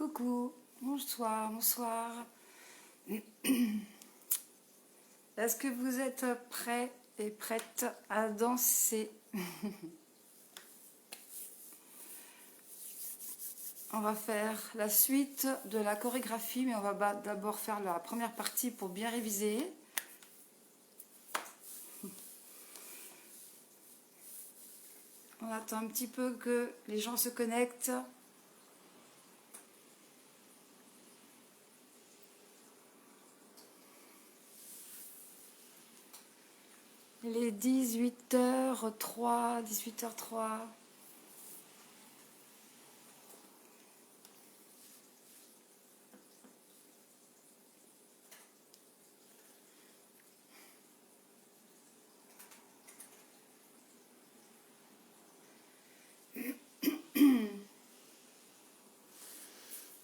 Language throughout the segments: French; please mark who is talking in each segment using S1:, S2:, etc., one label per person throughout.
S1: Coucou, bonsoir, bonsoir. Est-ce que vous êtes prêts et prêtes à danser? On va faire la suite de la chorégraphie, mais on va d'abord faire la première partie pour bien réviser. On attend un petit peu que les gens se connectent. Il est 18h03, 18h03.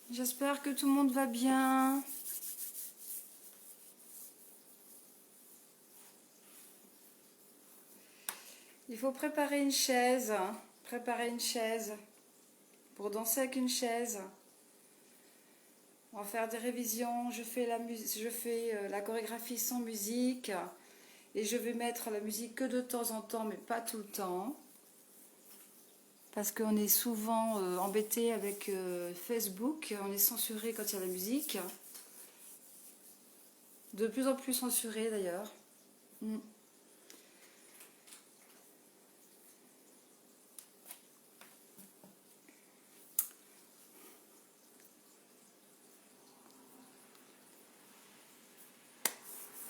S1: J'espère que tout le monde va bien. Il faut préparer une chaise. Préparer une chaise pour danser avec une chaise. On va faire des révisions. Je fais la chorégraphie sans musique. Et je vais mettre la musique que de temps en temps, mais pas tout le temps. Parce qu'on est souvent embêté avec Facebook. On est censuré quand il y a la musique. De plus en plus censuré d'ailleurs.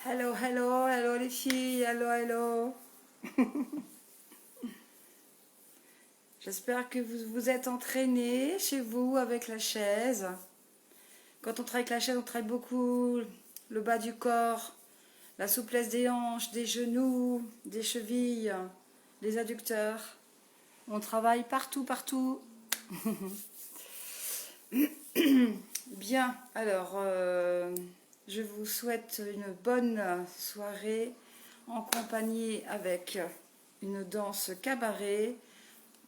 S1: Hello, hello, hello les filles, hello, hello. J'espère que vous vous êtes entraînés chez vous avec la chaise. Quand on travaille avec la chaise, on travaille beaucoup le bas du corps, la souplesse des hanches, des genoux, des chevilles, des adducteurs. On travaille partout, partout. Bien, alors, je vous souhaite une bonne soirée en compagnie avec une danse cabaret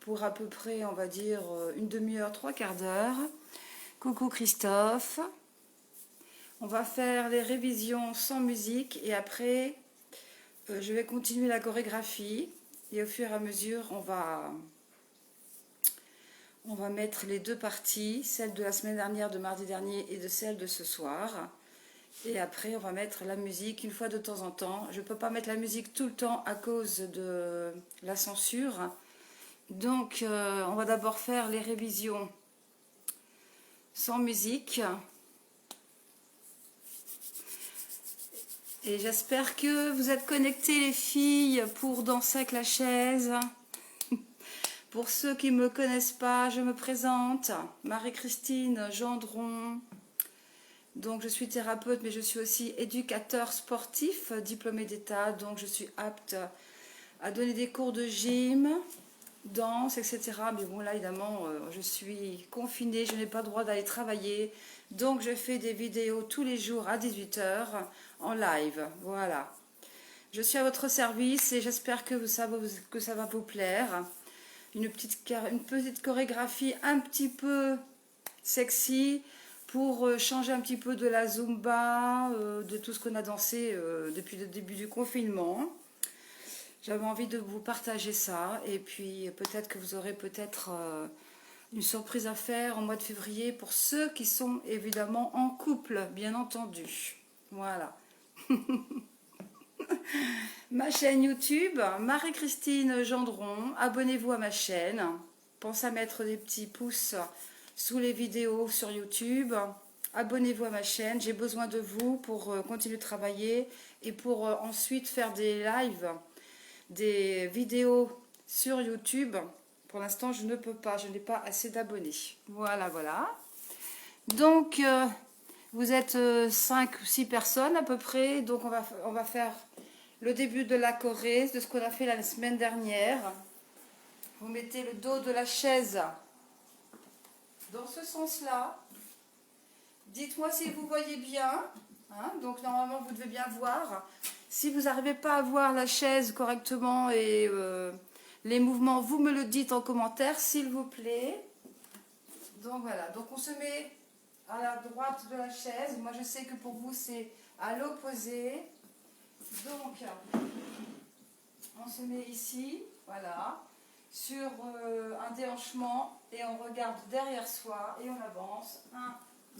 S1: pour à peu près, on va dire, une demi-heure, trois quarts d'heure. Coucou Christophe. On va faire les révisions sans musique et après, je vais continuer la chorégraphie et au fur et à mesure, on va mettre les deux parties, celle de la semaine dernière, de mardi dernier et de celle de ce soir. Et après, on va mettre la musique une fois de temps en temps. Je ne peux pas mettre la musique tout le temps à cause de la censure. Donc, on va d'abord faire les révisions sans musique. Et j'espère que vous êtes connectés les filles pour danser avec la chaise. Pour ceux qui ne me connaissent pas, je me présente, Marie-Christine Gendron. Donc je suis thérapeute, mais je suis aussi éducateur sportif, diplômée d'État. Donc je suis apte à donner des cours de gym, danse, etc. Mais bon là évidemment, je suis confinée, je n'ai pas le droit d'aller travailler. Donc je fais des vidéos tous les jours à 18 h en live. Voilà. Je suis à votre service et j'espère que ça va vous plaire. Une petite chorégraphie un petit peu sexy pour changer un petit peu de la zumba, de tout ce qu'on a dansé depuis le début du confinement. J'avais envie de vous partager ça et puis peut-être que vous aurez une surprise à faire au mois de février pour ceux qui sont évidemment en couple, bien entendu. Voilà. Ma chaîne YouTube, Marie-Christine Gendron. Abonnez-vous à ma chaîne. Pensez à mettre des petits pouces sous les vidéos sur YouTube. Abonnez-vous à ma chaîne. J'ai besoin de vous pour continuer de travailler et pour ensuite faire des lives, des vidéos sur YouTube. Pour l'instant, je ne peux pas. Je n'ai pas assez d'abonnés. Voilà, voilà. Donc, vous êtes 5 ou 6 personnes à peu près. Donc, on va faire le début de la choré, de ce qu'on a fait la semaine dernière. Vous mettez le dos de la chaise dans ce sens-là. Dites-moi si vous voyez bien. Hein, donc normalement, vous devez bien voir. Si vous n'arrivez pas à voir la chaise correctement et les mouvements, vous me le dites en commentaire, s'il vous plaît. Donc voilà, donc on se met à la droite de la chaise. Moi, je sais que pour vous, c'est à l'opposé. Donc, on se met ici, voilà, sur un déhanchement et on regarde derrière soi et on avance. 1,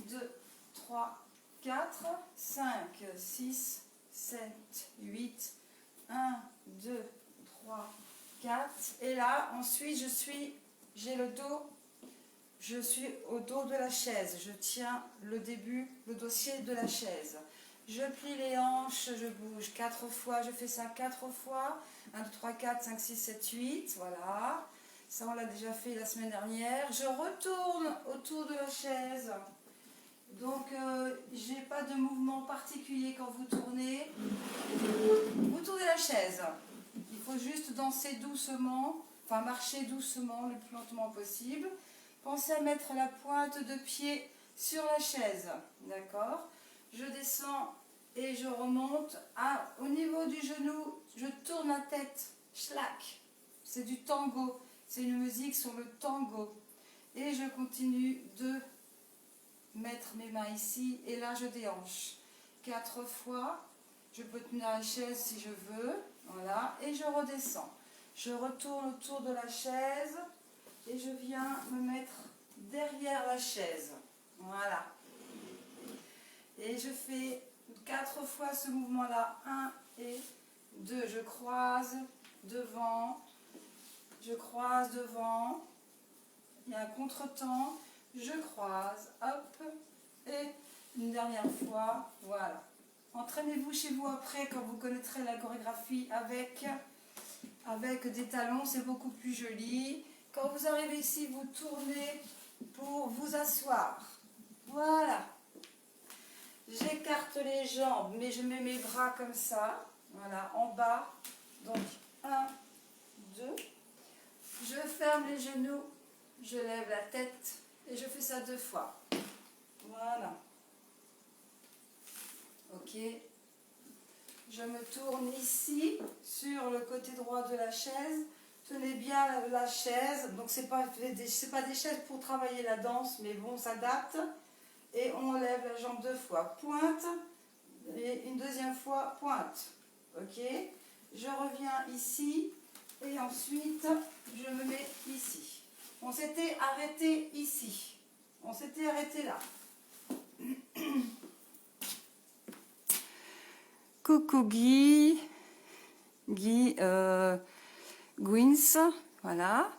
S1: 2, 3, 4, 5, 6, 7, 8, 1, 2, 3, 4. Et là, ensuite, j'ai le dos, je suis au dos de la chaise. Je tiens le début, le dossier de la chaise. Je plie les hanches, je bouge 4 fois, je fais ça 4 fois. 1, 2, 3, 4, 5, 6, 7, 8, voilà. Ça, on l'a déjà fait la semaine dernière. Je retourne autour de la chaise. Donc, je n'ai pas de mouvement particulier quand vous tournez. Vous tournez la chaise. Il faut juste danser doucement, enfin marcher doucement, le plus lentement possible. Pensez à mettre la pointe de pied sur la chaise, d'accord? Je descends et je remonte. Au niveau du genou, je tourne la tête, schlack. C'est du tango, c'est une musique sur le tango. Et je continue de mettre mes mains ici et là je déhanche. 4 fois, je peux tenir la chaise si je veux, voilà, et je redescends. Je retourne autour de la chaise et je viens me mettre derrière la chaise, voilà. Et je fais 4 fois ce mouvement-là, 1 et 2, je croise devant, je croise devant, il y a un contretemps, je croise, hop, et une dernière fois, voilà. Entraînez-vous chez vous après quand vous connaîtrez la chorégraphie avec des talons, c'est beaucoup plus joli. Quand vous arrivez ici, vous tournez pour vous asseoir. Voilà. J'écarte les jambes, mais je mets mes bras comme ça, voilà, en bas. Donc, 1, 2. Je ferme les genoux, je lève la tête et je fais ça 2 fois. Voilà. Ok. Je me tourne ici, sur le côté droit de la chaise. Tenez bien la chaise. Donc, c'est pas des chaises pour travailler la danse, mais bon, on s'adapte. Et on lève la jambe 2 fois. Pointe. Et une deuxième fois, pointe. Ok. Je reviens ici. Et ensuite, je me mets ici. On s'était arrêté ici. On s'était arrêté là. Coucou Guy. Guy Gwins. Voilà.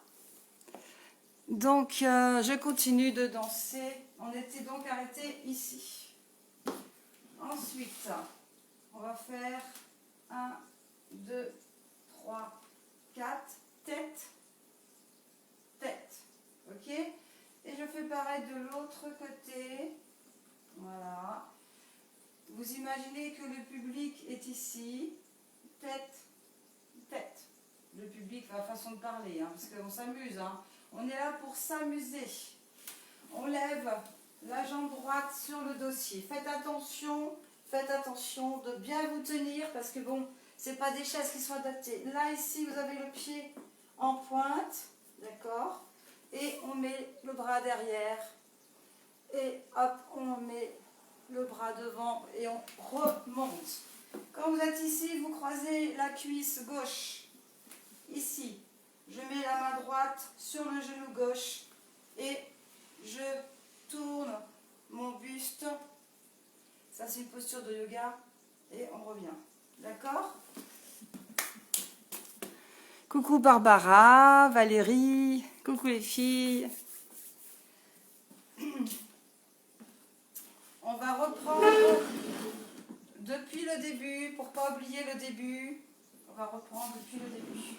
S1: Donc, je continue de danser. On était donc arrêté ici. Ensuite, on va faire 1, 2, 3, 4, tête, tête. Ok? Et je fais pareil de l'autre côté. Voilà. Vous imaginez que le public est ici. Tête, tête. Le public, la façon de parler, hein, parce qu'on s'amuse. Hein. On est là pour s'amuser. On lève la jambe droite sur le dossier. Faites attention de bien vous tenir parce que bon, c'est pas des chaises qui sont adaptées. Là, ici, vous avez le pied en pointe, d'accord? Et on met le bras derrière. Et hop, on met le bras devant et on remonte. Quand vous êtes ici, vous croisez la cuisse gauche. Ici, je mets la main droite sur le genou gauche et je tourne mon buste. Ça, c'est une posture de yoga et on revient. D'accord? Coucou Barbara, Valérie, coucou les filles. On va reprendre depuis le début, pour ne pas oublier le début. On va reprendre depuis le début.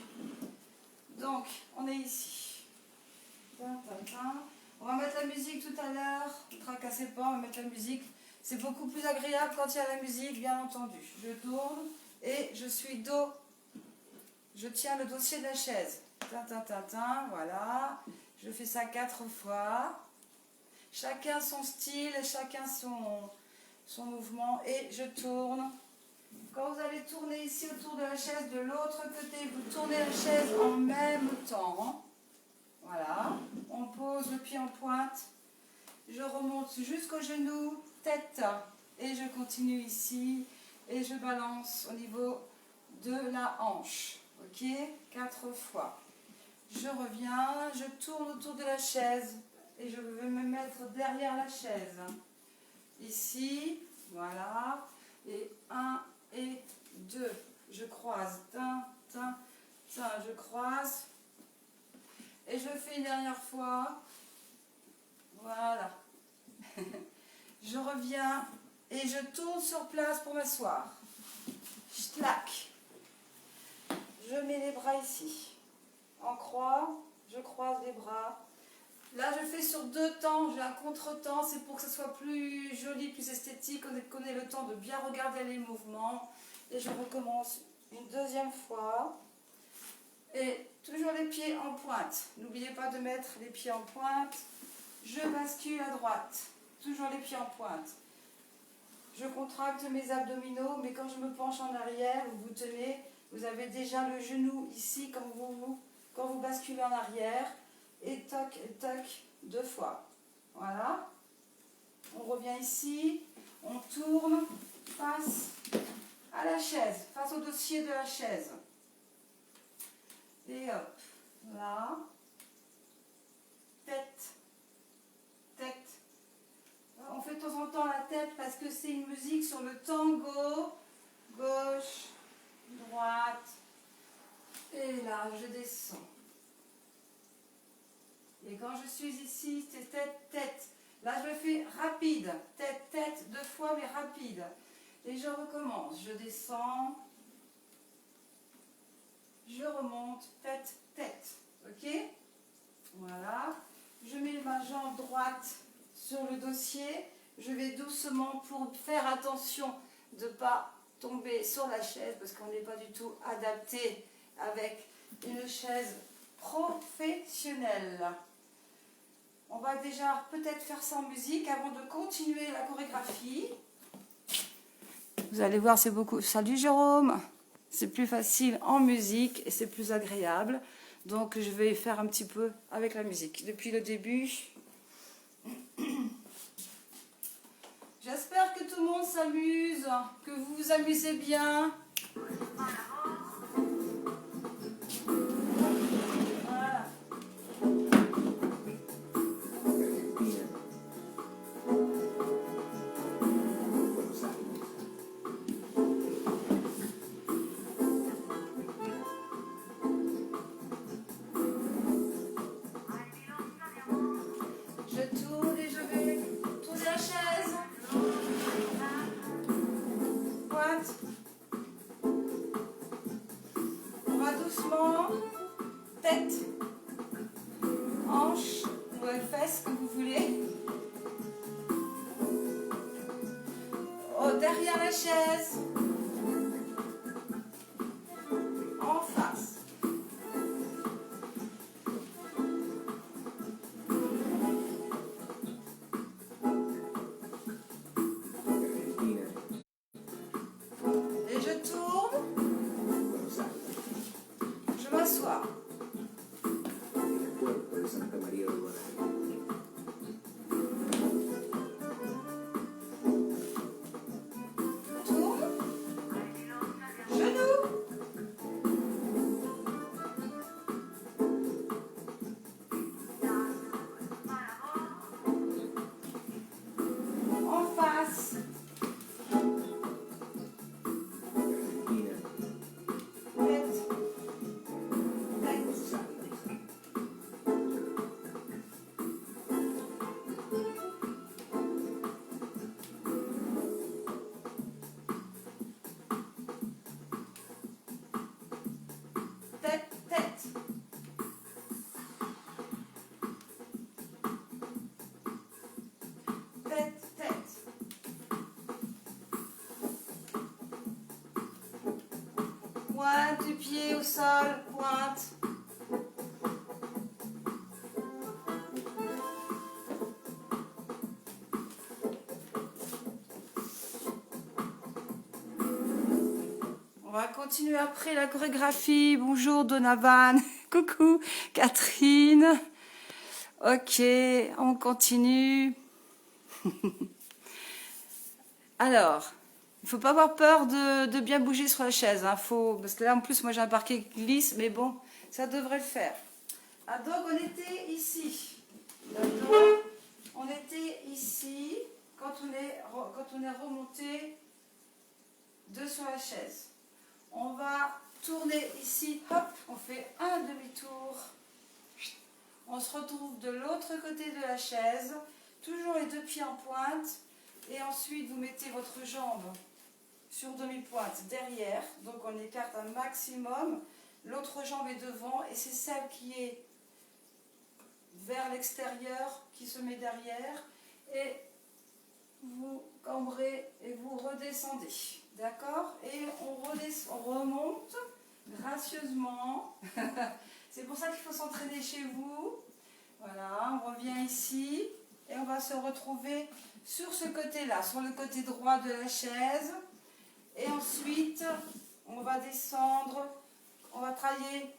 S1: Donc, on est ici. On va mettre la musique tout à l'heure. Ne tracassez pas, on va mettre la musique. C'est beaucoup plus agréable quand il y a la musique, bien entendu. Je tourne et je suis dos. Je tiens le dossier de la chaise. Voilà. Je fais ça 4 fois. Chacun son style, chacun son mouvement. Et je tourne. Quand vous allez tourner ici autour de la chaise, de l'autre côté, vous tournez la chaise en même temps. Voilà. On pose le pied en pointe. je remonte jusqu'au genou, tête, et je continue ici, et je balance au niveau de la hanche, ok, 4 fois. Je reviens, je tourne autour de la chaise, et je vais me mettre derrière la chaise. Ici, voilà, et 1 et 2, je croise, je croise, et je fais une dernière fois, voilà. Je reviens et je tourne sur place pour m'asseoir. Clac. Je mets les bras ici. En croix, je croise les bras. Là, je fais sur 2 temps. J'ai un contre-temps. C'est pour que ce soit plus joli, plus esthétique. On ait le temps de bien regarder les mouvements. Et je recommence une deuxième fois. Et toujours les pieds en pointe. N'oubliez pas de mettre les pieds en pointe. Je bascule à droite. Toujours les pieds en pointe. Je contracte mes abdominaux, mais quand je me penche en arrière, vous vous tenez, vous avez déjà le genou ici quand vous basculez en arrière. Et toc, 2 fois. Voilà. On revient ici, on tourne face à la chaise, face au dossier de la chaise. Et hop, là. Tête. On fait de temps en temps la tête parce que c'est une musique sur le tango. Gauche, droite. Et là, je descends. Et quand je suis ici, c'est tête. Là, je fais rapide. Tête, 2 fois, mais rapide. Et je recommence. Je descends. Je remonte. Tête. Ok? Voilà. Je mets ma jambe droite sur le dossier, je vais doucement pour faire attention de ne pas tomber sur la chaise parce qu'on n'est pas du tout adapté avec une chaise professionnelle. On va déjà peut-être faire ça en musique avant de continuer la chorégraphie. Vous allez voir, c'est beaucoup. Salut Jérôme! C'est plus facile en musique et c'est plus agréable. Donc je vais faire un petit peu avec la musique depuis le début. J'espère que tout le monde s'amuse, que vous vous amusez bien. Voilà. Je tourne et je vais tourner la chaise. Pointe. On va doucement. Tête. Hanche ou fesses, comme vous voulez. Oh, derrière la chaise. En face. Et je tourne. Je m'assois. Tourne. Genou. En face. Tête. Pointe du pied au sol, pointe. On va continuer après la chorégraphie. Bonjour Donovan. Coucou Catherine. Ok, on continue. Alors, il ne faut pas avoir peur de bien bouger sur la chaise. Hein, parce que là, en plus, moi, j'ai un parquet qui glisse, mais bon, ça devrait le faire. Ah, donc, on était ici. D'accord. On était ici quand on est remonté sur la chaise. On va tourner ici. Hop, on fait un demi-tour. On se retrouve de l'autre côté de la chaise. Toujours les deux pieds en pointe. Et ensuite, vous mettez votre jambe sur demi-pointe derrière. Donc, on écarte un maximum. L'autre jambe est devant et c'est celle qui est vers l'extérieur qui se met derrière. Et vous cambrez et vous redescendez. D'accord? Et on remonte gracieusement. C'est pour ça qu'il faut s'entraîner chez vous. Voilà, on revient ici et on va se retrouver sur ce côté-là, sur le côté droit de la chaise. Et ensuite, on va descendre, on va travailler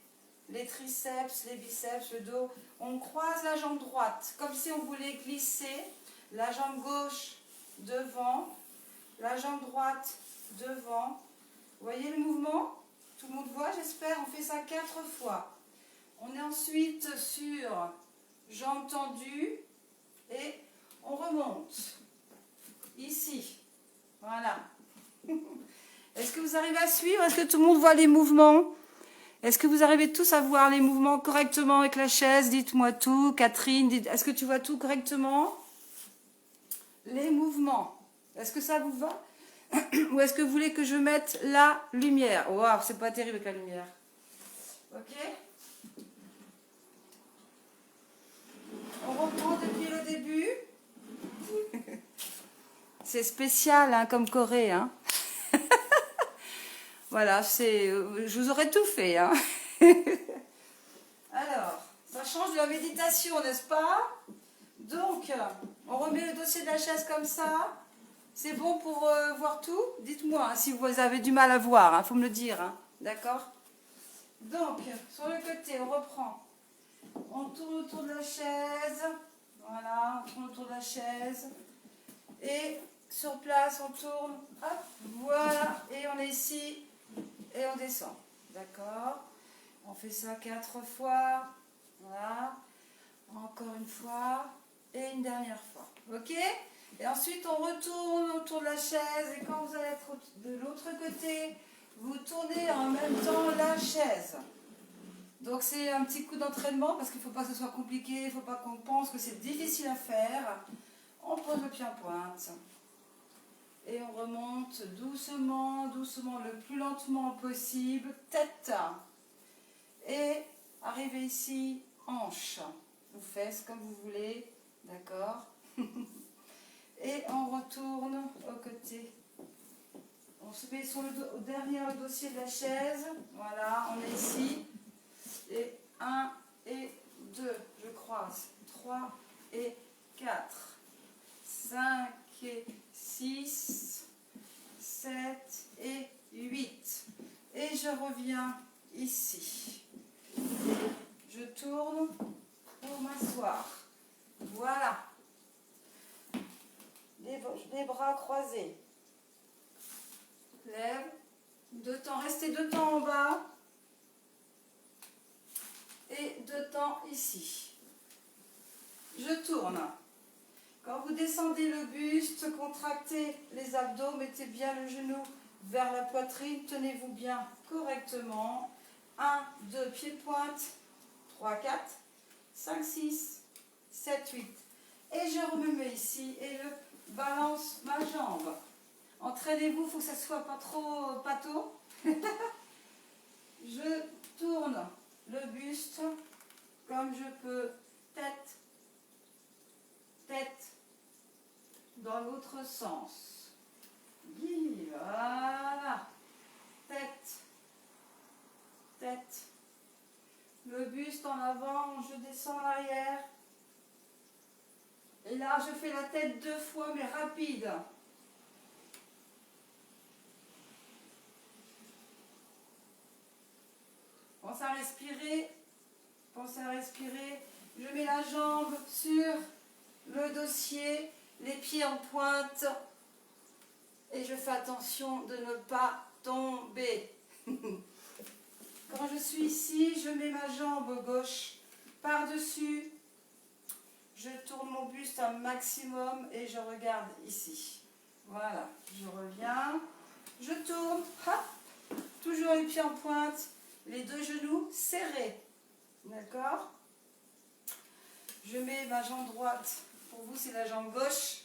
S1: les triceps, les biceps, le dos. On croise la jambe droite, comme si on voulait glisser la jambe gauche devant, la jambe droite devant. Vous voyez le mouvement? Tout le monde voit, j'espère. On fait ça 4 fois. On est ensuite sur jambes tendues et on remonte. Ici. Voilà. Est-ce que vous arrivez à suivre? Est-ce que tout le monde voit les mouvements? Est-ce que vous arrivez tous à voir les mouvements correctement avec la chaise? Dites-moi tout. Catherine, est-ce que tu vois tout correctement? Les mouvements. Est-ce que ça vous va? Ou est-ce que vous voulez que je mette la lumière? Waouh, c'est pas terrible avec la lumière. Ok? On reprend depuis le début. C'est spécial hein, comme Corée. Hein. Voilà, je vous aurais tout fait. Hein. Alors, ça change de la méditation, n'est-ce pas? Donc, on remet le dossier de la chaise comme ça. C'est bon pour voir tout? Dites-moi hein, si vous avez du mal à voir, il faut me le dire. Hein. D'accord? Donc, sur le côté, on reprend. On tourne autour de la chaise. Voilà, on tourne autour de la chaise. Et sur place, on tourne. Hop, voilà. Et on est ici. Et on descend. D'accord? On fait ça 4 fois. Voilà. Encore une fois. Et une dernière fois. Ok? Et ensuite, on retourne autour de la chaise. Et quand vous allez être de l'autre côté, vous tournez en même temps la chaise. Donc, c'est un petit coup d'entraînement parce qu'il ne faut pas que ce soit compliqué. Il ne faut pas qu'on pense que c'est difficile à faire. On pose le pied en pointe. Et on remonte doucement, doucement, le plus lentement possible. Tête. Et arrivez ici, hanche. Ou fesses, comme vous voulez. D'accord? Et on retourne au côté. On se met derrière le dossier de la chaise. Voilà, on est ici. Et 1 et 2, je croise. 3 et 4. 5 et 6. 7 et 8. Et je reviens ici. Je tourne pour m'asseoir. Voilà. Les bras croisés. Lève. Restez 2 temps en bas. Et 2 temps ici. Je tourne. Quand vous descendez le buste, contractez les abdos, mettez bien le genou vers la poitrine, tenez-vous bien correctement. 1, 2, pieds de pointe. 3, 4, 5, 6, 7, 8. Et je me mets ici et je balance ma jambe. Entraînez-vous, il faut que ça ne soit pas trop pâteau. Je tourne le buste comme je peux. Tête, tête, dans l'autre sens. Voilà. Tête, tête. Le buste en avant, je descends en arrière. Et là, je fais la tête 2 fois, mais rapide. Pensez à respirer. Pensez à respirer. Je mets la jambe sur le dossier les pieds en pointe et je fais attention de ne pas tomber. Quand je suis ici, je mets ma jambe gauche par-dessus, je tourne mon buste un maximum et je regarde ici. Voilà, je reviens, je tourne, hop, toujours les pieds en pointe, les deux genoux serrés, d'accord? Je mets ma jambe droite, pour vous c'est la jambe gauche,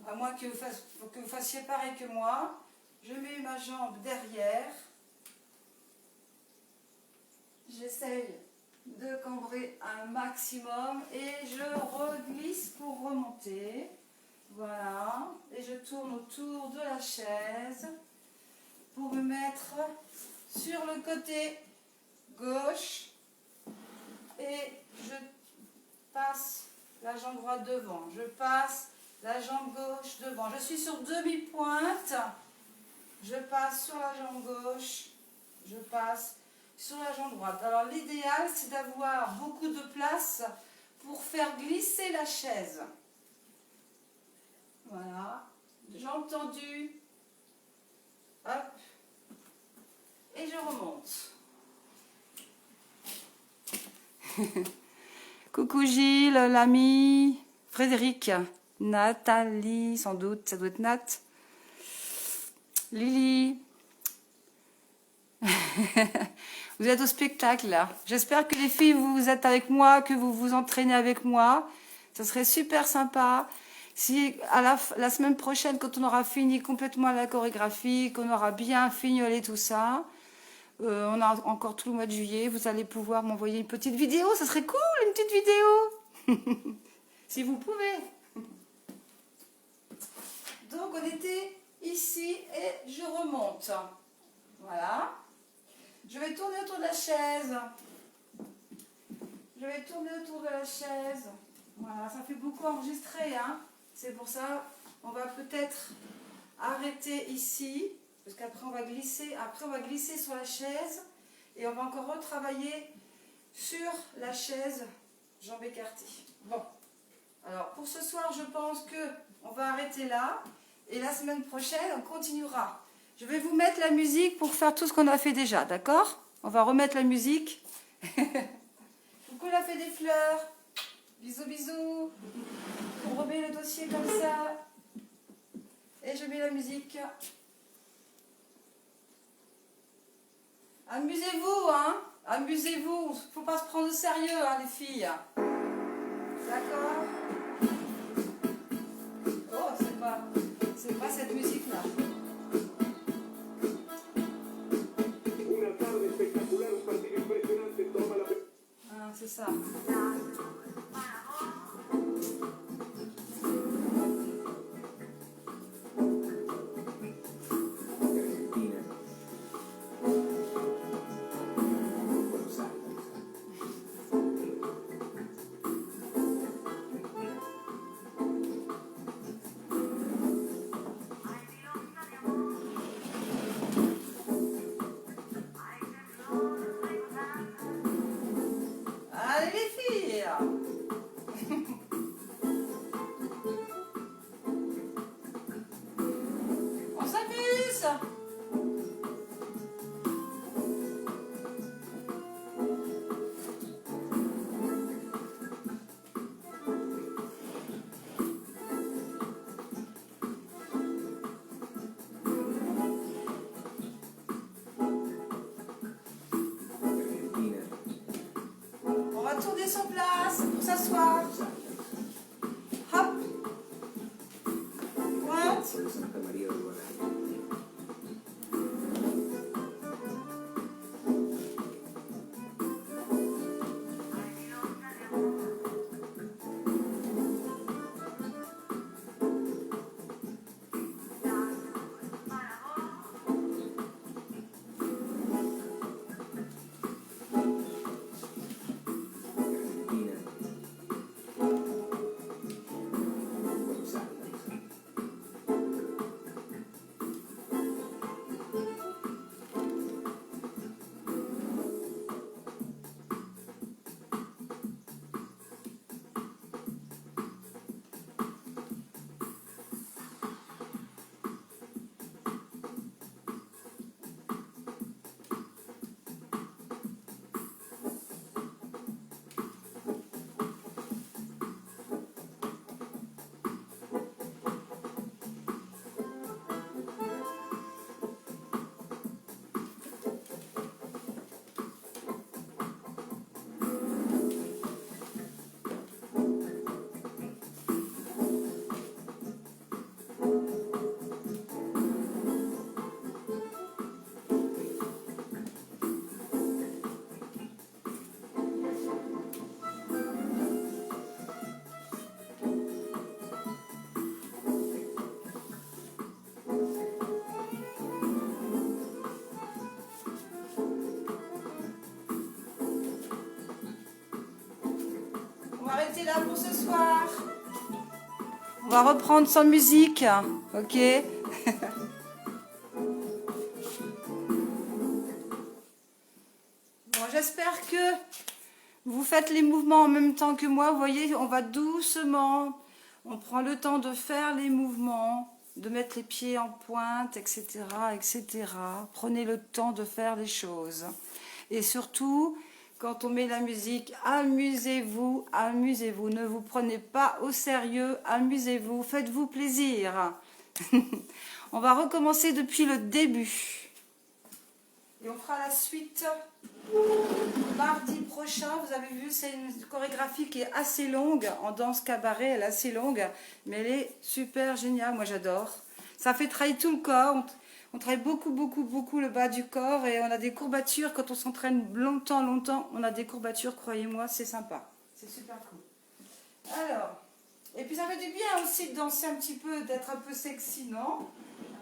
S1: à moins que vous fassiez pareil que moi. Je mets ma jambe derrière, j'essaye de cambrer un maximum et je reglisse pour remonter. Voilà, et je tourne autour de la chaise pour me mettre sur le côté gauche et je passe la jambe droite devant, je passe la jambe gauche devant, je suis sur demi-pointe, je passe sur la jambe gauche, je passe sur la jambe droite. Alors l'idéal c'est d'avoir beaucoup de place pour faire glisser la chaise. Voilà, jambes tendues, hop, et je remonte. Coucou Gilles, l'ami, Frédéric, Nathalie, sans doute, ça doit être Nat, Lily. Vous êtes au spectacle là. J'espère que les filles, vous êtes avec moi, que vous vous entraînez avec moi. Ça serait super sympa. Si à la semaine prochaine, quand on aura fini complètement la chorégraphie, qu'on aura bien fignolé tout ça, on a encore tout le mois de juillet, vous allez pouvoir m'envoyer une petite vidéo. Ça serait cool, une petite vidéo. Si vous pouvez. Donc on était ici et je remonte. Voilà. Je vais tourner autour de la chaise. Je vais tourner autour de la chaise. Voilà, ça fait beaucoup enregistrer, hein. C'est pour ça, on va peut-être arrêter ici, parce qu'après on va glisser. Après on va glisser sur la chaise et on va encore retravailler sur la chaise, jambes écartées. Bon, alors pour ce soir, je pense que on va arrêter là et la semaine prochaine, on continuera. Je vais vous mettre la musique pour faire tout ce qu'on a fait déjà, d'accord? On va remettre la musique. Coucou la fée des fleurs. Bisous, bisous. On remet le dossier comme ça. Et je mets la musique. Amusez-vous, hein? Amusez-vous. Faut pas se prendre au sérieux, hein, les filles. D'accord? Oh, c'est pas cette musique-là. Ah, c'est ça. arrêter là pour ce soir. On va reprendre sans musique, ok? Bon, j'espère que vous faites les mouvements en même temps que moi. Vous voyez, on va doucement. On prend le temps de faire les mouvements, de mettre les pieds en pointe, etc., etc. Prenez le temps de faire les choses. Et surtout, quand on met la musique, amusez-vous, amusez-vous. Ne vous prenez pas au sérieux, amusez-vous, faites-vous plaisir. On va recommencer depuis le début. Et on fera la suite mardi prochain. Vous avez vu, c'est une chorégraphie qui est assez longue. En danse cabaret, elle est assez longue. Mais elle est super géniale, moi j'adore. Ça fait travailler tout le corps. On travaille beaucoup, beaucoup, beaucoup le bas du corps. Et on a des courbatures. Quand on s'entraîne longtemps, longtemps, on a des courbatures, croyez-moi, c'est sympa. C'est super cool. Alors, et puis ça fait du bien aussi de danser un petit peu, d'être un peu sexy, non?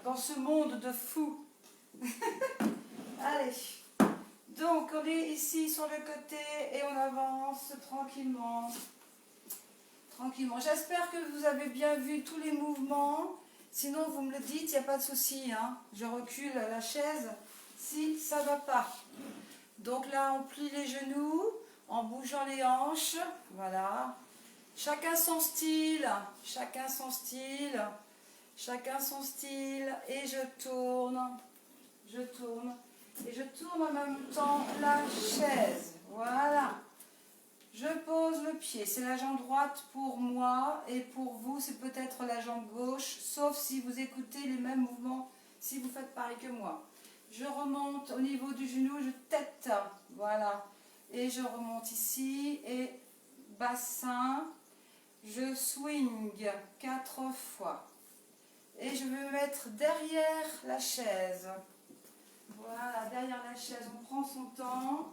S1: Dans ce monde de fous. Allez, donc on est ici sur le côté et on avance tranquillement. Tranquillement. J'espère que vous avez bien vu tous les mouvements. Sinon, vous me le dites, il n'y a pas de souci. Hein. Je recule la chaise si ça ne va pas. Donc là, on plie les genoux en bougeant les hanches. Voilà. Chacun son style. Chacun son style. Chacun son style. Et je tourne. Je tourne. Et je tourne en même temps la chaise. Voilà. Je pose le pied. C'est la jambe droite pour moi. Et pour vous, c'est peut-être la jambe gauche. Sauf si vous écoutez les mêmes mouvements. Si vous faites pareil que moi. Je remonte au niveau du genou. Je tête. Voilà. Et je remonte ici. Et bassin. Je swing 4 fois. Et je vais me mettre derrière la chaise. Voilà, derrière la chaise, on prend son temps.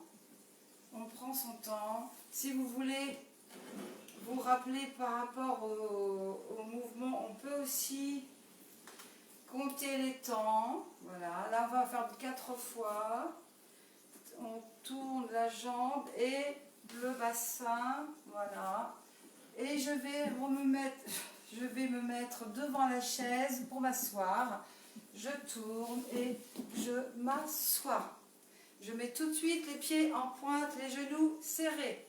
S1: On prend son temps. Si vous voulez vous rappeler par rapport au mouvement, on peut aussi compter les temps. Voilà, là on va faire 4 fois. On tourne la jambe et le bassin. Voilà. Et je vais me mettre devant la chaise pour m'asseoir. Je tourne et je m'assois. Je mets tout de suite les pieds en pointe, les genoux serrés.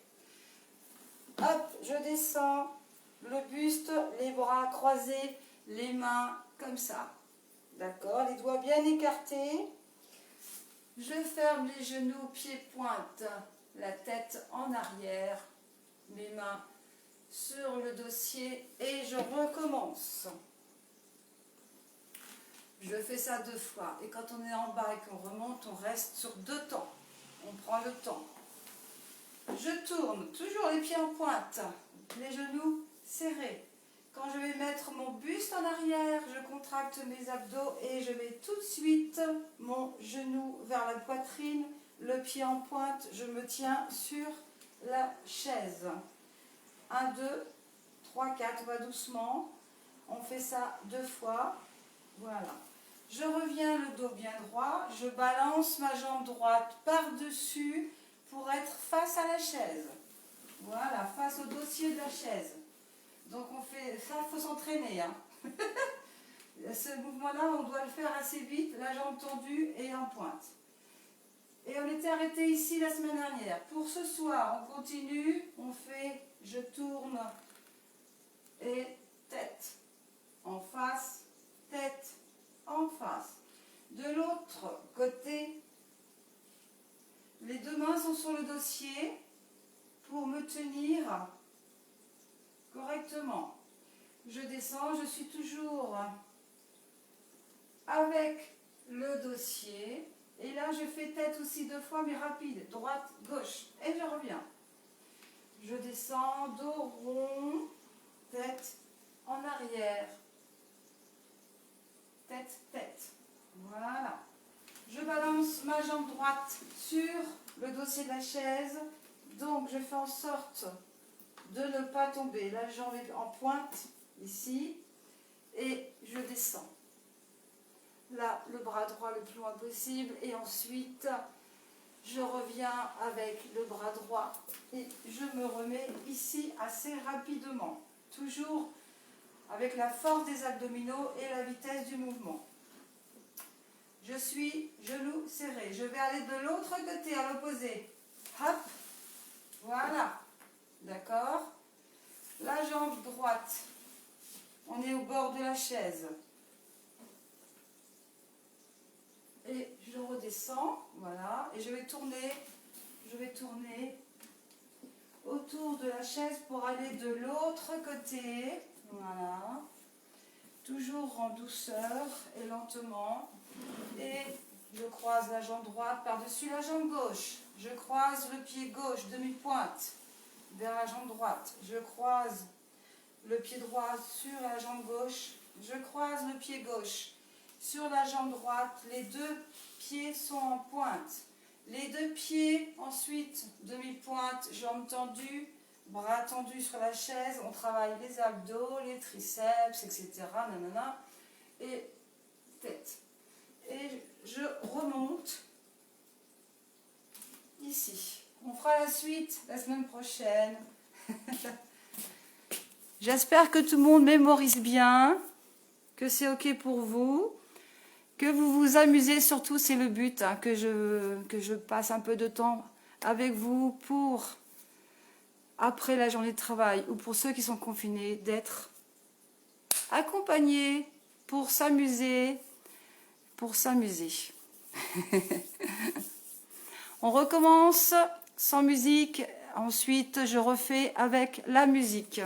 S1: Hop, je descends, le buste, les bras croisés, les mains comme ça. D'accord, les doigts bien écartés. Je ferme les genoux, pieds pointe, la tête en arrière, mes mains sur le dossier et je recommence. Je fais ça 2 fois. Et quand on est en bas et qu'on remonte, on reste sur 2 temps. On prend le temps. Je tourne, toujours les pieds en pointe, les genoux serrés. Quand je vais mettre mon buste en arrière, je contracte mes abdos et je mets tout de suite mon genou vers la poitrine, le pied en pointe, je me tiens sur la chaise. 1, 2, 3, 4, on va doucement. On fait ça 2 fois. Voilà. Je reviens le dos bien droit, je balance ma jambe droite par-dessus pour être face à la chaise. Voilà, face au dossier de la chaise. Donc on fait ça, il faut s'entraîner. Hein. Ce mouvement-là, on doit le faire assez vite, la jambe tendue et en pointe. Et on était arrêté ici la semaine dernière. Pour ce soir, on continue, on fait, je tourne et tête en face, tête en face. De l'autre côté, les 2 mains sont sur le dossier pour me tenir correctement. Je descends, je suis toujours avec le dossier. Et là, je fais tête aussi 2 fois, mais rapide. Droite, gauche. Et je reviens. Je descends, dos rond, tête en arrière. Tête, tête. Voilà. Je balance ma jambe droite sur le dossier de la chaise. Donc, je fais en sorte de ne pas tomber. La jambe est en pointe, ici. Et je descends. Là, le bras droit le plus loin possible. Et ensuite, Je reviens avec le bras droit et je me remets ici assez rapidement. Toujours avec la force des abdominaux et la vitesse du mouvement. Je suis genoux serrés. Je vais aller de l'autre côté, à l'opposé. Hop, voilà. D'accord? La jambe droite. On est au bord de la chaise. Et je redescends, voilà. Et je vais tourner autour de la chaise pour aller de l'autre côté. Voilà. Toujours en douceur et lentement. Et je croise la jambe droite par-dessus la jambe gauche. Je croise le pied gauche, demi-pointe, vers la jambe droite. Je croise le pied droit sur la jambe gauche. Je croise le pied gauche sur la jambe droite. Les deux pieds sont en pointe. Les deux pieds, ensuite, demi-pointe, jambes tendues, bras tendus sur la chaise. On travaille les abdos, les triceps, etc. Nanana. Et tête. Et je remonte ici. On fera la suite la semaine prochaine. J'espère que tout le monde mémorise bien, que c'est ok pour vous, que vous vous amusez surtout, c'est le but, hein, que je passe un peu de temps avec vous pour, après la journée de travail, ou pour ceux qui sont confinés, d'être accompagnés pour s'amuser, On recommence sans musique, ensuite je refais avec la musique.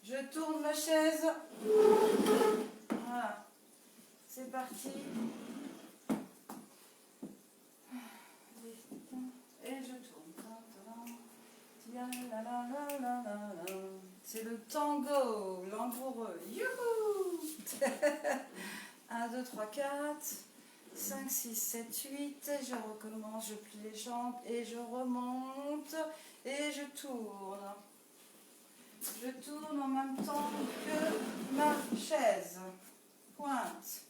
S1: Je tourne ma chaise. Voilà. C'est parti. Et je tourne. C'est le tango, langoureux. Youhou. 1, 2, 3, 4, 5, 6, 7, 8. Et je recommence, je plie les jambes et je remonte et je tourne. Je tourne en même temps que ma chaise. Pointe.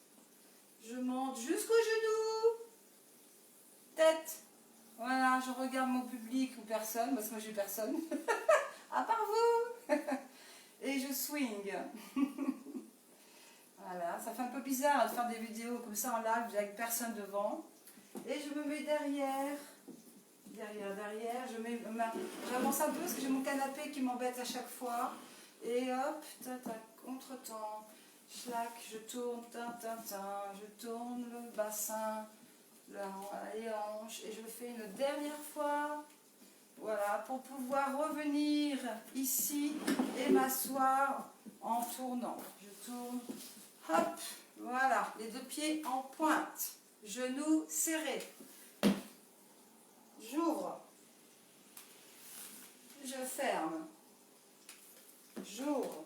S1: Je monte jusqu'au genou. Tête. Voilà, je regarde mon public ou personne, parce que moi j'ai personne. À part vous. Et je swing. Voilà, ça fait un peu bizarre de faire des vidéos comme ça en live avec personne devant. Et je me mets derrière. J'avance un peu parce que j'ai mon canapé qui m'embête à chaque fois. Et hop, contre-temps. Schlac, je tourne, je tourne le bassin, les hanches. Et je le fais une dernière fois. Voilà, pour pouvoir revenir ici et m'asseoir en tournant. Je tourne, hop, voilà, les deux pieds en pointe, genoux serrés. J'ouvre, je ferme, j'ouvre,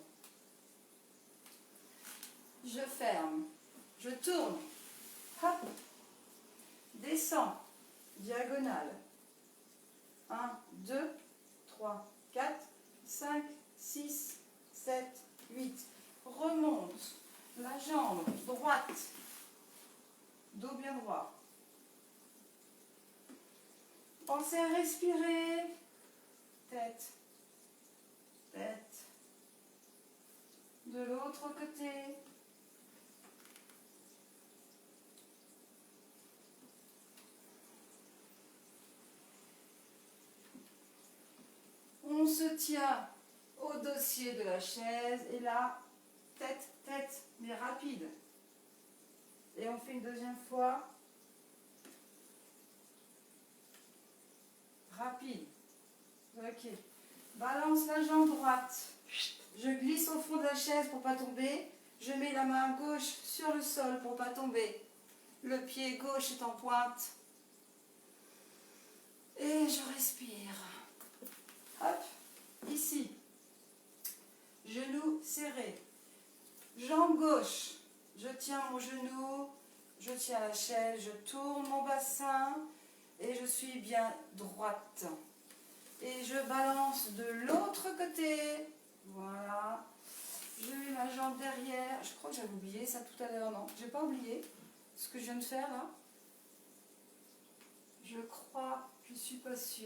S1: je ferme, je tourne, hop, descends, diagonale. 1, 2, 3, 4, 5, 6, 7, 8. Remonte la jambe droite, dos bien droit. Pensez à respirer. Tête, tête. De l'autre côté. On se tient au dossier de la chaise et là, tête, tête, mais rapide. Et on fait une deuxième fois. Rapide. Ok. Balance la jambe droite. Je glisse au fond de la chaise pour ne pas tomber. Je mets la main gauche sur le sol pour ne pas tomber. Le pied gauche est en pointe. Et je respire. Hop, ici. Genou serré. Jambe gauche. Je tiens mon genou, je tiens la chaise, je tourne mon bassin et je suis bien droite. Et je balance de l'autre côté. Voilà. Je mets ma jambe derrière. Je crois que j'avais oublié ça tout à l'heure. Non, j'ai pas oublié ce que je viens de faire là. Je crois, je suis pas sûre.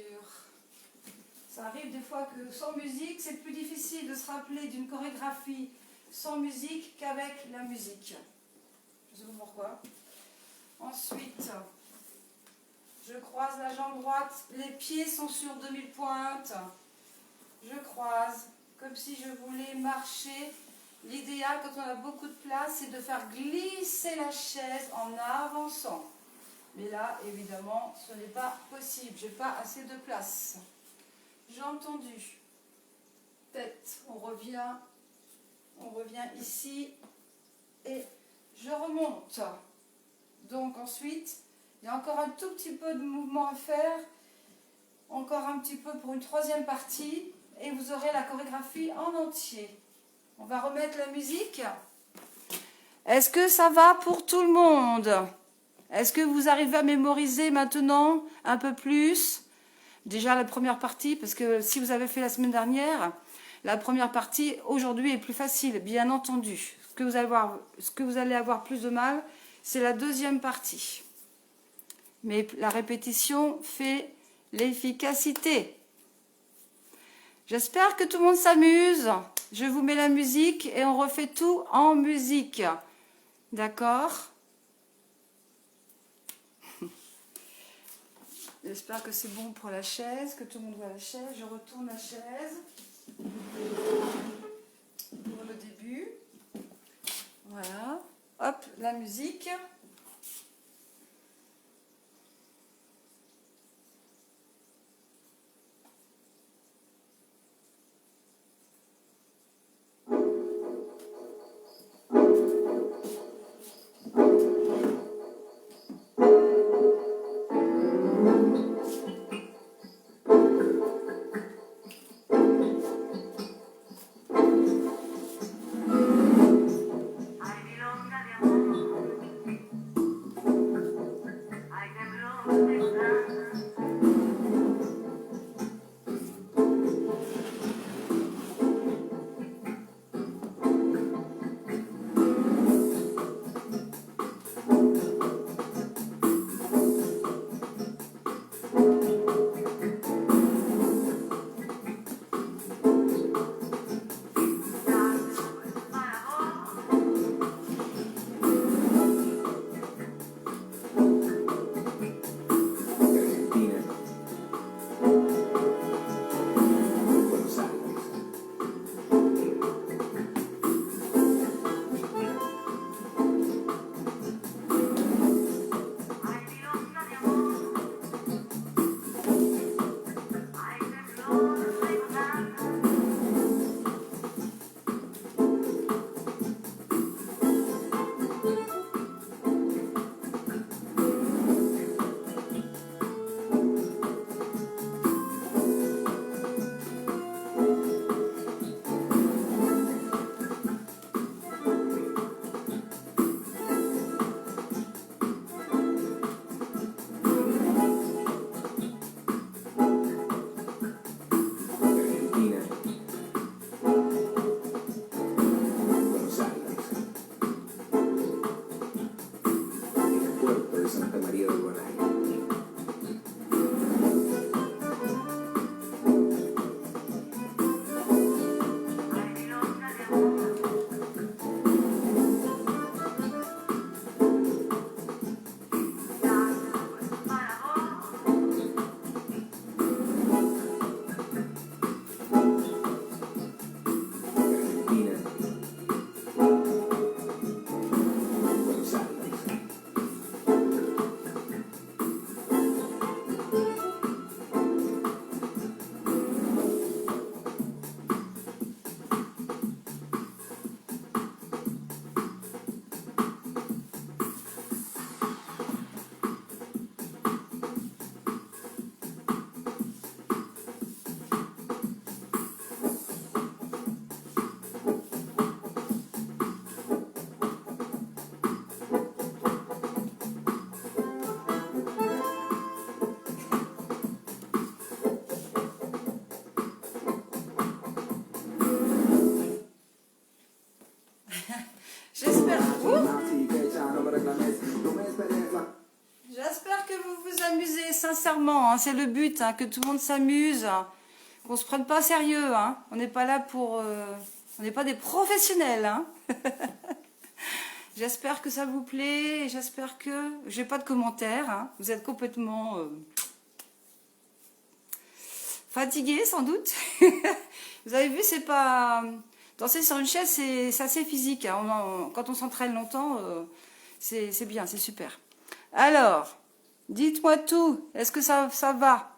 S1: Ça arrive des fois que sans musique, c'est plus difficile de se rappeler d'une chorégraphie sans musique qu'avec la musique. Je ne sais pas pourquoi. Ensuite, je croise la jambe droite, les pieds sont sur demi-pointe. Je croise, comme si je voulais marcher. L'idéal, quand on a beaucoup de place, c'est de faire glisser la chaise en avançant. Mais là, évidemment, ce n'est pas possible. Je n'ai pas assez de place. Jambes tendues. Tête, on revient ici. Et je remonte. Donc ensuite, il y a encore un tout petit peu de mouvement à faire. Encore un petit peu pour une troisième partie. Et vous aurez la chorégraphie en entier. On va remettre la musique. Est-ce que ça va pour tout le monde? Est-ce que vous arrivez à mémoriser maintenant un peu plus? Déjà la première partie, parce que si vous avez fait la semaine dernière, la première partie aujourd'hui est plus facile, bien entendu. Ce que vous allez avoir plus de mal, c'est la deuxième partie. Mais la répétition fait l'efficacité. J'espère que tout le monde s'amuse. Je vous mets la musique et on refait tout en musique. D'accord? J'espère que c'est bon pour la chaise, que tout le monde voit la chaise. Je retourne la chaise pour le début. Voilà. Hop, la musique. J'espère que vous vous s'amuser, sincèrement. Hein, c'est le but, hein, que tout le monde s'amuse. Qu'on se prenne pas au sérieux. Hein. On n'est pas là pour... on n'est pas des professionnels. Hein. J'espère que ça vous plaît. J'espère que... J'ai pas de commentaires. Hein. Vous êtes complètement... fatigué sans doute. Vous avez vu, c'est pas... Danser sur une chaise, c'est assez physique. Hein. Quand on s'entraîne longtemps, c'est bien, c'est super. Alors, dites-moi tout. Est-ce que ça va?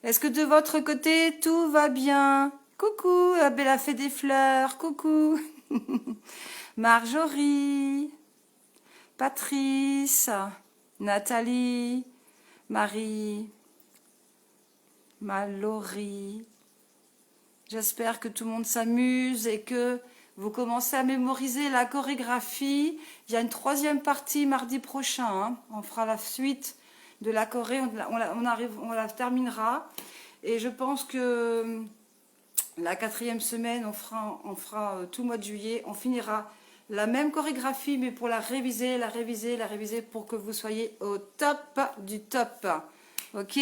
S1: Est-ce que de votre côté, tout va bien? Coucou, Bella fait des fleurs. Coucou. Marjorie, Patrice, Nathalie, Marie, Mallory. J'espère que tout le monde s'amuse et que vous commencez à mémoriser la chorégraphie. Il y a une 3e partie mardi prochain. Hein. On fera la suite de la choré. On la terminera. Et je pense que la 4e semaine, on fera tout le mois de juillet. On finira la même chorégraphie, mais pour la réviser pour que vous soyez au top du top. Ok?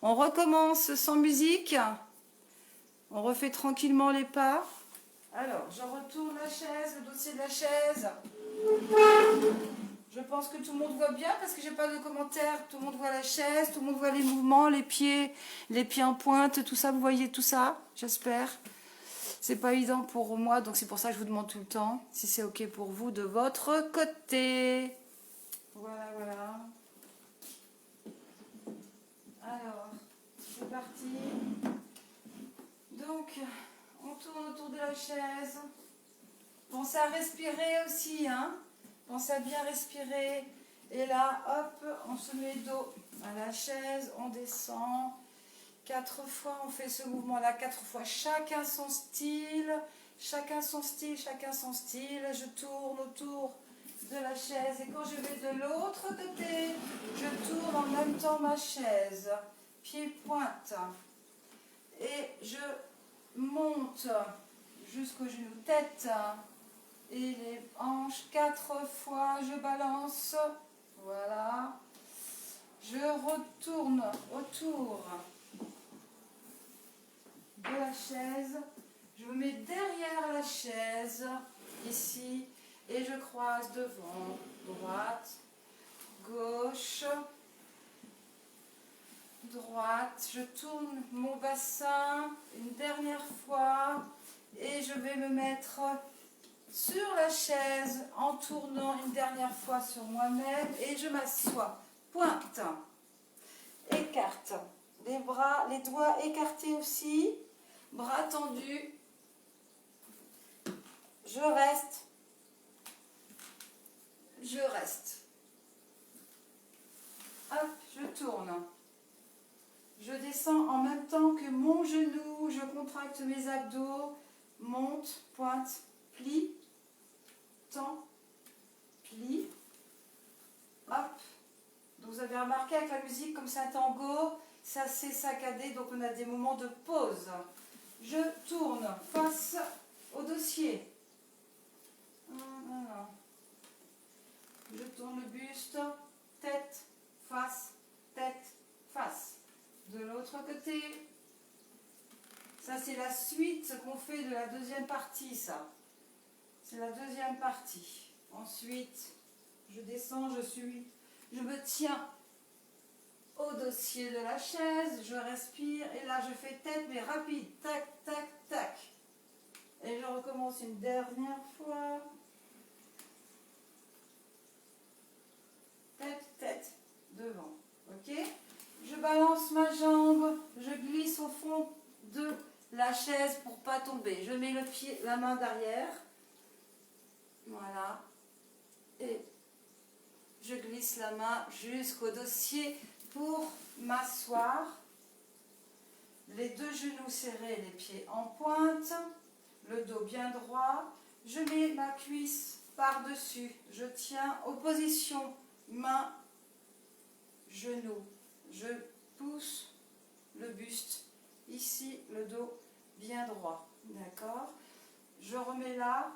S1: On recommence sans musique. On refait tranquillement les pas. Alors, je retourne la chaise, le dossier de la chaise. Je pense que tout le monde voit bien parce que j'ai pas de commentaires. Tout le monde voit la chaise, tout le monde voit les mouvements, les pieds en pointe, tout ça. Vous voyez tout ça, j'espère. C'est pas évident pour moi, donc c'est pour ça que je vous demande tout le temps si c'est ok pour vous de votre côté. Voilà, voilà. Alors, c'est parti. Donc, on tourne autour de la chaise. Pensez à respirer aussi, hein. Pensez à bien respirer. Et là, hop, on se met dos à la chaise, on descend. 4 fois, on fait ce mouvement-là 4 fois. Chacun son style, chacun son style, chacun son style. Je tourne autour de la chaise et quand je vais de l'autre côté, je tourne en même temps ma chaise. Pied pointe. Et je monte jusqu'au genou, tête et les hanches 4 fois. Je balance. Voilà. Je retourne autour de la chaise, je me mets derrière la chaise, ici, et je croise devant, droite, gauche, droite, je tourne mon bassin une dernière fois, et je vais me mettre sur la chaise en tournant une dernière fois sur moi-même, et je m'assois, pointe, écarte, les bras, les doigts écartés aussi, bras tendus, je reste, hop, je tourne, je descends en même temps que mon genou, je contracte mes abdos, monte, pointe, plie, tend, plie, hop. Donc vous avez remarqué avec la musique, comme c'est un tango, ça c'est saccadé, donc on a des moments de pause. Je tourne face au dossier. Je tourne le buste, tête, face, tête, face. De l'autre côté. Ça c'est la suite qu'on fait de la 2e partie, ça. C'est la 2e partie. Ensuite, je descends, je me tiens au dossier de la chaise, je respire et là je fais tête mais rapide, tac, tac, tac. Et je recommence une dernière fois. Tête, tête, devant. Ok? Je balance ma jambe, je glisse au fond de la chaise pour pas tomber. Je mets la main derrière. Voilà. Et je glisse la main jusqu'au dossier pour m'asseoir. Les 2 genoux serrés, les pieds en pointe, le dos bien droit. Je mets ma cuisse par-dessus. Je tiens opposition main, genou. Je pousse le buste. Ici, le dos bien droit. D'accord? Je remets là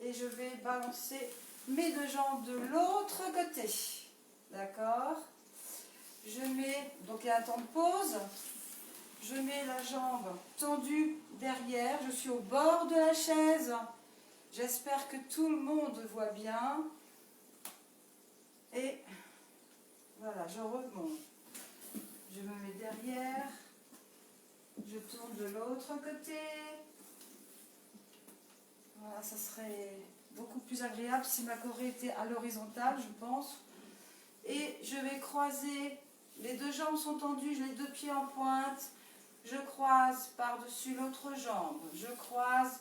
S1: et je vais balancer mes 2 jambes de l'autre côté. D'accord. Je mets, donc il y a un temps de pause. Je mets la jambe tendue derrière. Je suis au bord de la chaise. J'espère que tout le monde voit bien. Et voilà, je remonte. Je me mets derrière. Je tourne de l'autre côté. Voilà, ça serait beaucoup plus agréable si ma corée était à l'horizontale, je pense. Et je vais croiser, les deux jambes sont tendues, j'ai les deux pieds en pointe. Je croise par-dessus l'autre jambe. Je croise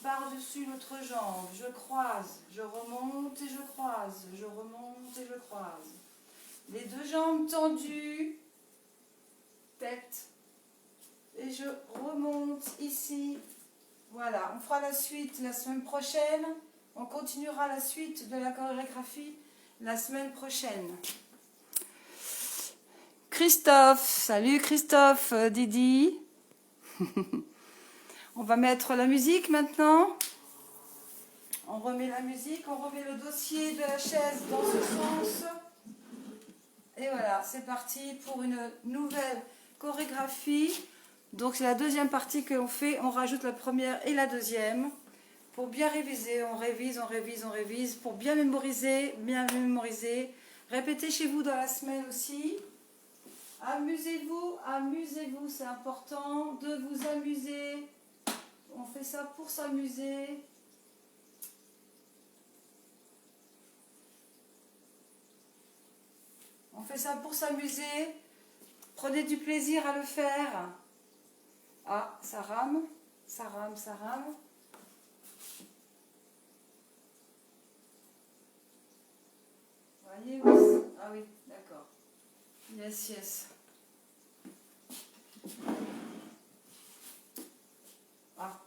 S1: par-dessus l'autre jambe. Je croise, je remonte et je croise. Je remonte et je croise. Les deux jambes tendues. Tête. Et je remonte ici. Voilà, on fera la suite la semaine prochaine. On continuera la suite de la chorégraphie la semaine prochaine. Christophe, salut Christophe, Didi. On va mettre la musique maintenant. On remet la musique, on remet le dossier de la chaise dans ce sens. Et voilà, c'est parti pour une nouvelle chorégraphie. Donc c'est la deuxième partie que l'on fait, on rajoute la première et la deuxième. Pour bien réviser, on révise, on révise, on révise. Pour bien mémoriser, Répétez chez vous dans la semaine aussi. Amusez-vous, amusez-vous, c'est important de vous amuser. On fait ça pour s'amuser. On fait ça pour s'amuser. Prenez du plaisir à le faire. Ah, ça rame, ça rame, ça rame. Voyez, oui. Ah oui, d'accord. Yes, yes. Ah.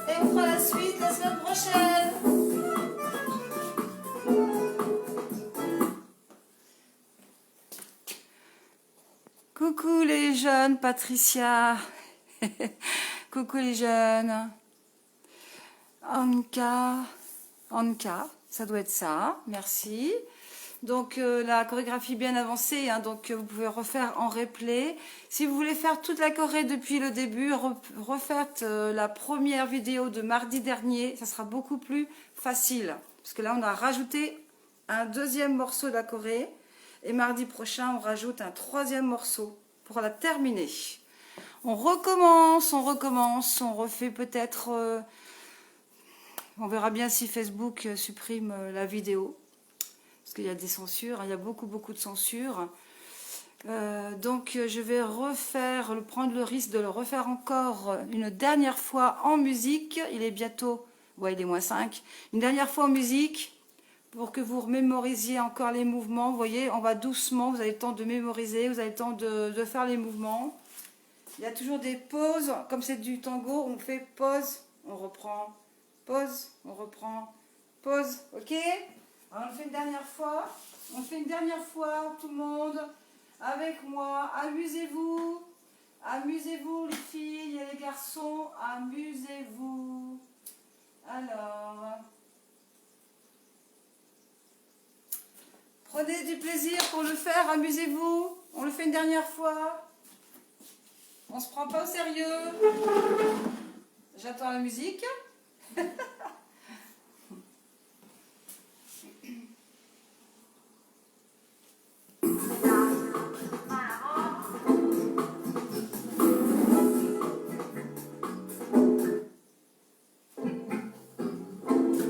S1: Et on fera la suite la semaine prochaine. jeunes, Patricia. Coucou les jeunes. Anka, ça doit être ça, merci. Donc la chorégraphie bien avancée, hein, donc vous pouvez refaire en replay. Si vous voulez faire toute la choré depuis le début, refaites la première vidéo de mardi dernier, ça sera beaucoup plus facile. Parce que là on a rajouté un deuxième morceau de la choré, et mardi prochain on rajoute un troisième morceau pour la terminer. On recommence, on refait peut-être... on verra bien si Facebook supprime la vidéo. Parce qu'il y a des censures, il y a beaucoup de censures. Donc je vais prendre le risque de le refaire encore une dernière fois en musique. Il est bientôt, ouais il est -5. Une dernière fois en musique pour que vous remémorisiez encore les mouvements. Vous voyez, on va doucement, vous avez le temps de mémoriser, vous avez le temps de faire les mouvements. Il y a toujours des pauses, comme c'est du tango, on fait pause, on reprend, pause, on reprend, pause, ok? Alors on le fait une dernière fois, tout le monde, avec moi, amusez-vous, amusez-vous les filles et les garçons, amusez-vous. Alors, prenez du plaisir pour le faire, amusez-vous, on le fait une dernière fois. On se prend pas au sérieux. J'attends la musique.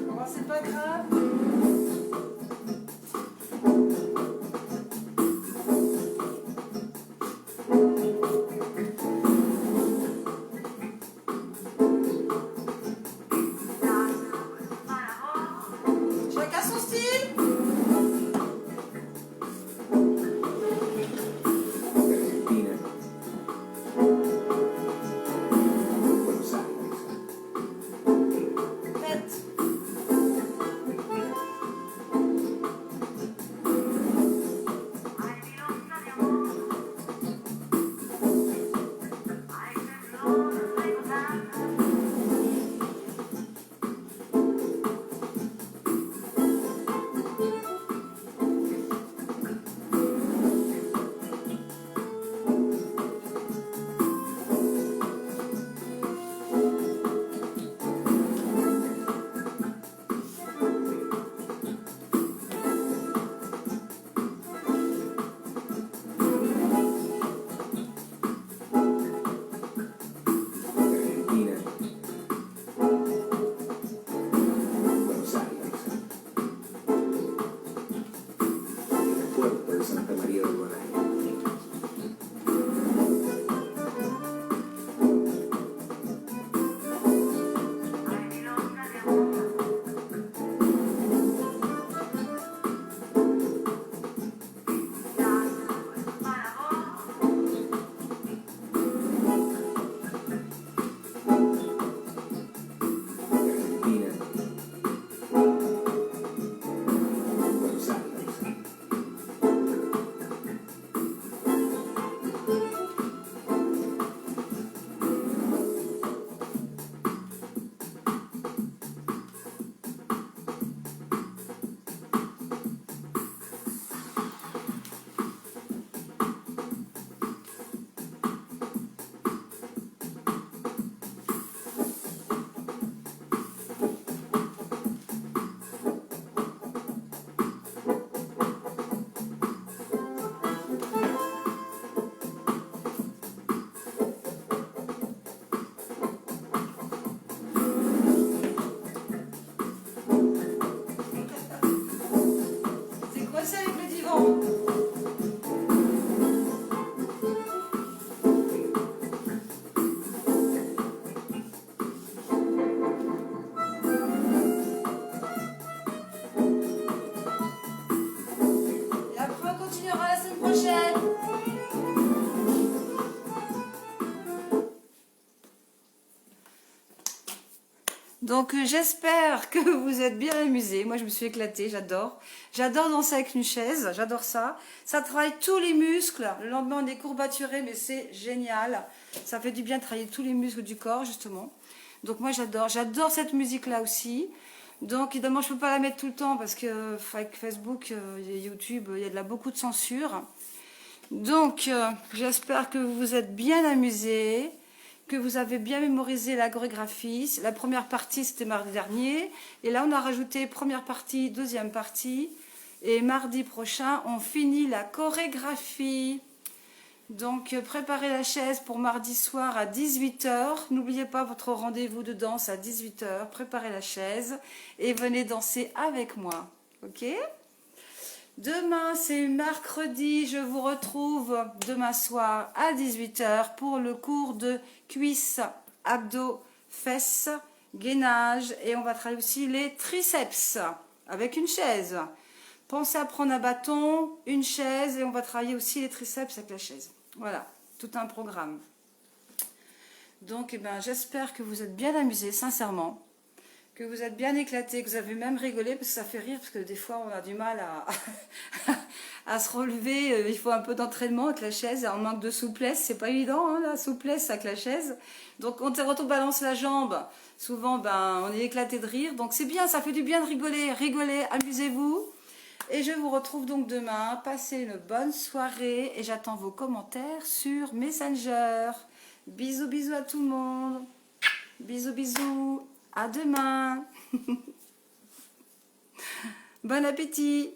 S1: Bon, c'est pas grave. Donc j'espère que vous êtes bien amusés. Moi je me suis éclatée, j'adore. J'adore danser avec une chaise, j'adore ça. Ça travaille tous les muscles. Le lendemain on est courbaturé, mais c'est génial. Ça fait du bien de travailler tous les muscles du corps justement. Donc moi j'adore cette musique-là aussi. Donc évidemment je ne peux pas la mettre tout le temps parce que avec Facebook et YouTube, il y a beaucoup de censure. Donc j'espère que vous vous êtes bien amusés, que vous avez bien mémorisé la chorégraphie. La première partie, c'était mardi dernier. Et là, on a rajouté première partie, deuxième partie. Et mardi prochain, on finit la chorégraphie. Donc, préparez la chaise pour mardi soir à 18 h. N'oubliez pas votre rendez-vous de danse à 18 h. Préparez la chaise et venez danser avec moi. Ok ? Demain, c'est mercredi, je vous retrouve demain soir à 18 h pour le cours de cuisses, abdos, fesses, gainage et on va travailler aussi les triceps avec une chaise. Pensez à prendre un bâton, une chaise et on va travailler aussi les triceps avec la chaise. Voilà, tout un programme. Donc, j'espère que vous êtes bien amusés, sincèrement. Que vous êtes bien éclatés, que vous avez même rigolé, parce que ça fait rire, parce que des fois on a du mal à se relever, il faut un peu d'entraînement avec la chaise, on manque de souplesse, c'est pas évident hein, la souplesse avec la chaise, donc quand on balance la jambe, souvent on est éclaté de rire, donc c'est bien, ça fait du bien de rigoler, amusez-vous, et je vous retrouve donc demain, passez une bonne soirée, et j'attends vos commentaires sur Messenger. Bisous, bisous à tout le monde, bisous, bisous. À demain. Bon appétit.